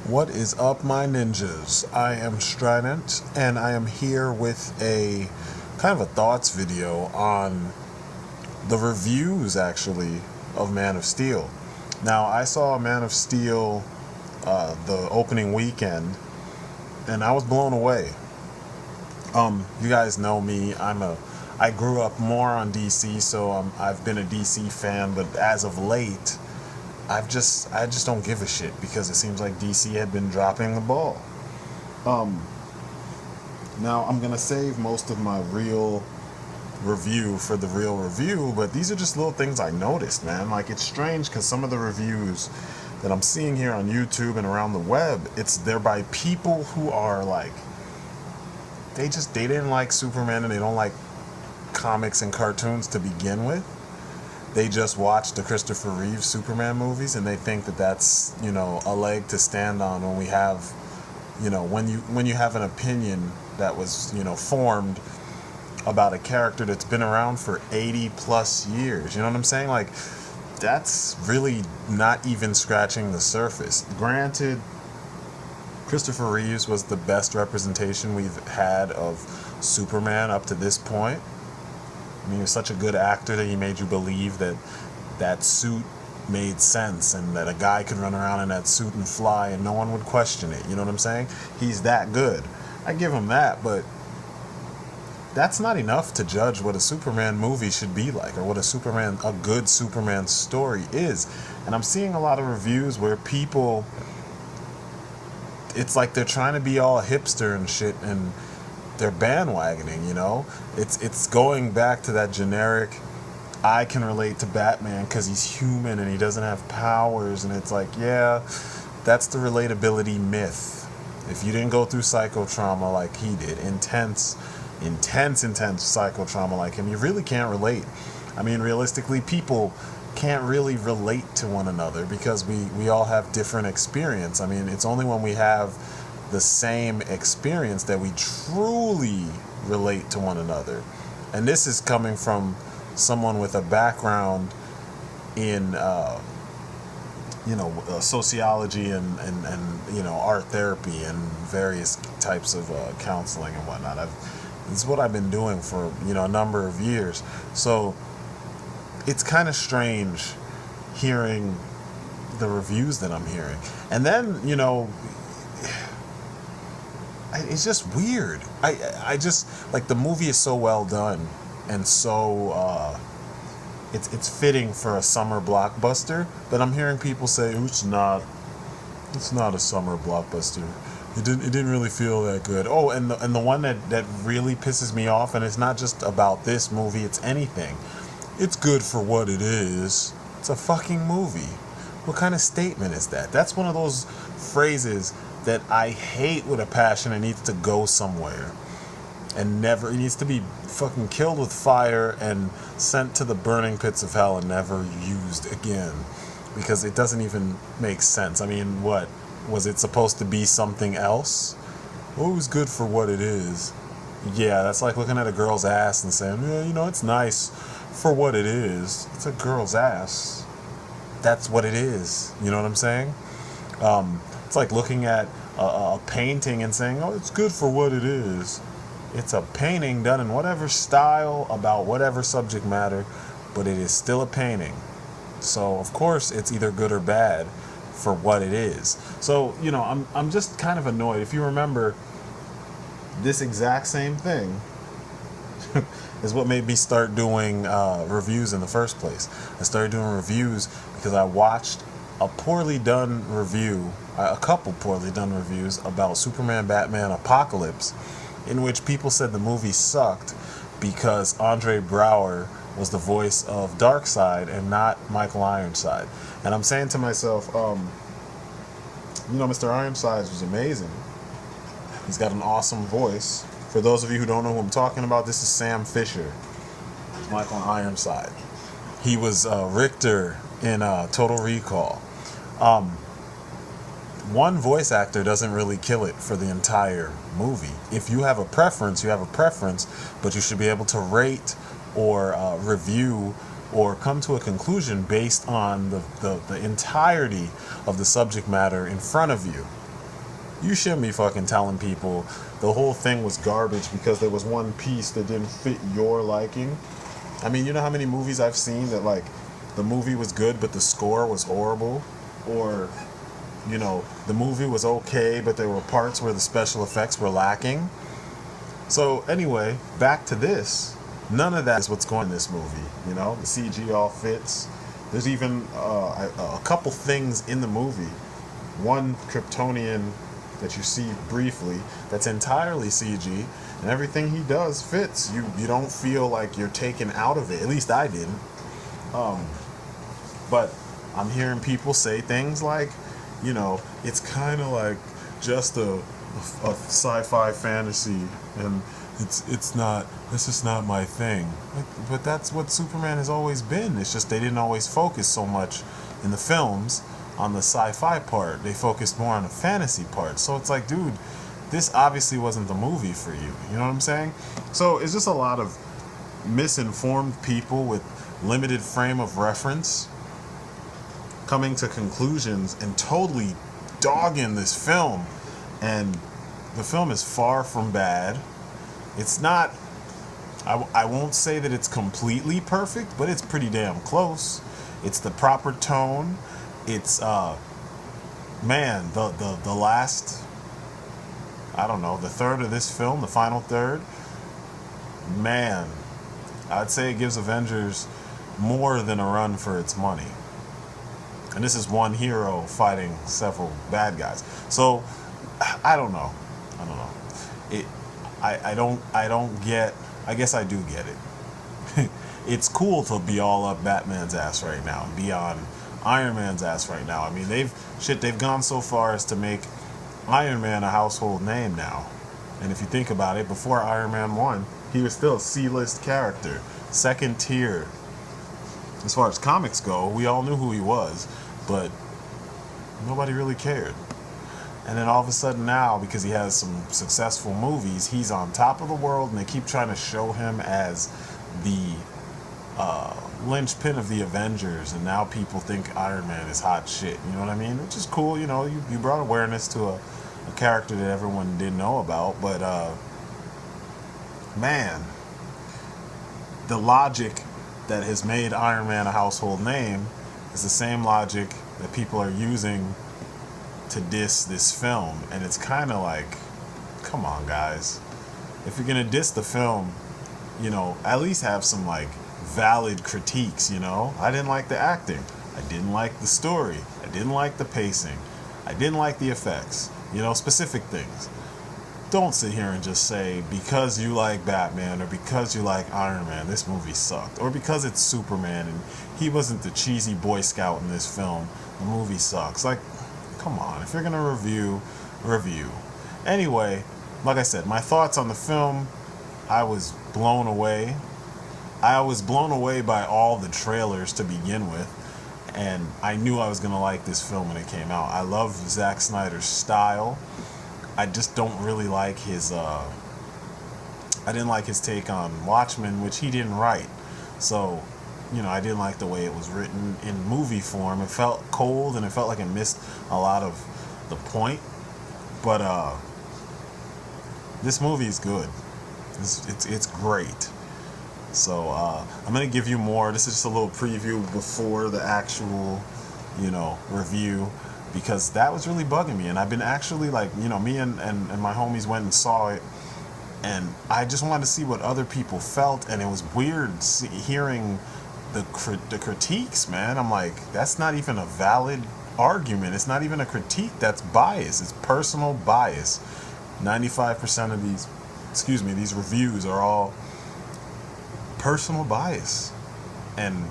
What is up, my ninjas? I am Strident, and I am here with a kind of a thoughts video on the reviews, actually, of Man of Steel. Now, I saw Man of Steel the opening weekend, and I was blown away. You guys know me. I grew up more on DC, so I've been a DC fan, but as of late, I just don't give a shit because it seems like DC had been dropping the ball. Now I'm gonna save most of my real review for the real review, but these are just little things I noticed, man. Like, it's strange because some of the reviews that I'm seeing here on YouTube and around the web, they're by people who are like, they didn't like Superman and they don't like comics and cartoons to begin with. They just watch the Christopher Reeve Superman movies and they think that that's, a leg to stand on when we have, when you have an opinion that was, formed about a character that's been around for 80 plus years. You know what I'm saying? Like, that's really not even scratching the surface. Granted, Christopher Reeves was the best representation we've had of Superman up to this point. I mean, he was such a good actor that he made you believe that that suit made sense and that a guy could run around in that suit and fly and no one would question it. You know what I'm saying? He's that good. I give him that, but that's not enough to judge what a Superman movie should be like or what a good Superman story is. And I'm seeing a lot of reviews where people, it's like they're trying to be all hipster and shit, and they're bandwagoning, It's going back to that generic, I can relate to Batman because he's human and he doesn't have powers, and it's like, yeah, that's the relatability myth. If you didn't go through psychotrauma like he did, intense psychotrauma like him, you really can't relate. I mean, realistically, people can't really relate to one another because we all have different experience. I mean, it's only when we have the same experience that we truly relate to one another. And this is coming from someone with a background in sociology and art therapy and various types of counseling and whatnot. This is what I've been doing for a number of years. So it's kind of strange hearing the reviews that I'm hearing. And then, it's just weird. I just, like, the movie is so well done and so it's fitting for a summer blockbuster, but I'm hearing people say it's not a summer blockbuster. It didn't really feel that good. Oh, and the one that really pisses me off, and it's not just about this movie, it's anything. It's good for what it is. It's a fucking movie. What kind of statement is that? That's one of those phrases that I hate with a passion. It needs to go somewhere and it needs to be fucking killed with fire and sent to the burning pits of hell and never used again, because it doesn't even make sense. I mean, what was it supposed to be? Something else? Well, it was good for what it is. Yeah, that's like looking at a girl's ass and saying, yeah, it's nice for what it is. It's a girl's ass. That's what it is. You know what I'm saying? It's like looking at a painting and saying, oh, it's good for what it is. It's a painting done in whatever style, about whatever subject matter, but it is still a painting. So, of course, it's either good or bad for what it is. So, I'm just kind of annoyed. If you remember, this exact same thing is what made me start doing reviews in the first place. I started doing reviews because I watched a couple poorly done reviews about Superman Batman Apocalypse, in which people said the movie sucked because Andre Braugher was the voice of Darkseid and not Michael Ironside. And I'm saying to myself, Mr. Ironside was amazing. He's got an awesome voice. For those of you who don't know who I'm talking about, this is Sam Fisher. It's Michael Ironside. He was Richter in Total Recall. One voice actor doesn't really kill it for the entire movie. If you have a preference, you have a preference, but you should be able to rate or review or come to a conclusion based on the entirety of the subject matter in front of you. You shouldn't be fucking telling people the whole thing was garbage because there was one piece that didn't fit your liking. I mean, you know how many movies I've seen that, like, the movie was good but the score was horrible? Or, you know, the movie was okay but there were parts where the special effects were lacking? So, anyway, back to this. None of that is what's going in this movie. You know, the CG all fits. There's even a couple things in the movie. One Kryptonian that you see briefly that's entirely CG, and everything he does fits. You don't feel like you're taken out of it. At least I didn't. But I'm hearing people say things like, you know, it's kind of like just a sci-fi fantasy, and it's not. This is not my thing. But that's what Superman has always been. It's just they didn't always focus so much in the films on the sci-fi part. They focused more on the fantasy part. So it's like, dude, this obviously wasn't the movie for you. You know what I'm saying? So it's just a lot of misinformed people with limited frame of reference coming to conclusions and totally dogging this film. And the film is far from bad. It's not, I won't say that it's completely perfect, but it's pretty damn close. It's the proper tone. It's, man, the last, I don't know, the third of this film, the final third, man, I'd say it gives Avengers more than a run for its money. And this is one hero fighting several bad guys. So, I don't know. I don't get, I guess I do get it. It's cool to be all up Batman's ass right now, and be on Iron Man's ass right now. I mean, they've gone so far as to make Iron Man a household name now. And if you think about it, before Iron Man 1, he was still a C-list character, second tier. As far as comics go, we all knew who he was, but nobody really cared. And then all of a sudden now, because he has some successful movies, he's on top of the world, and they keep trying to show him as the linchpin of the Avengers, and now people think Iron Man is hot shit. You know what I mean? Which is cool. You know, you brought awareness to a character that everyone didn't know about. But man, the logic that has made Iron Man a household name is the same logic that people are using to diss this film. And it's kind of like, come on, guys. If you're gonna diss the film, you know, at least have some, like, valid critiques, you know? I didn't like the acting. I didn't like the story. I didn't like the pacing. I didn't like the effects. You know, specific things. Don't sit here and just say, because you like Batman, or because you like Iron Man, this movie sucked. Or because it's Superman and he wasn't the cheesy Boy Scout in this film, the movie sucks. Like, come on. If you're gonna review. Anyway, like I said, my thoughts on the film, I was blown away. I was blown away by all the trailers to begin with, and I knew I was going to like this film when it came out. I love Zack Snyder's style. I just don't really like his, I didn't like his take on Watchmen, which he didn't write. So, you know, I didn't like the way it was written in movie form. It felt cold, and it felt like it missed a lot of the point. But, this movie is good. It's great. So I'm going to give you more. This is just a little preview before the actual, you know, review, because that was really bugging me. And I've been actually, like, you know, me and my homies went and saw it, and I just wanted to see what other people felt, and it was weird hearing the critiques, man. I'm like, that's not even a valid argument. It's not even a critique. That's bias. It's personal bias. 95% of these reviews are all personal bias, and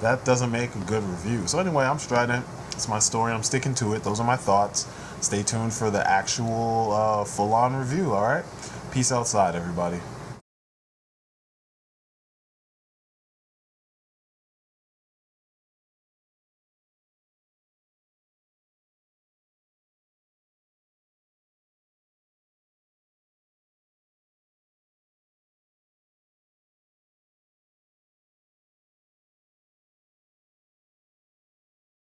that doesn't make a good review. So anyway, I'm strident. It's my story. I'm sticking to it. Those are my thoughts. Stay tuned for the actual full-on review. All right, peace outside, everybody.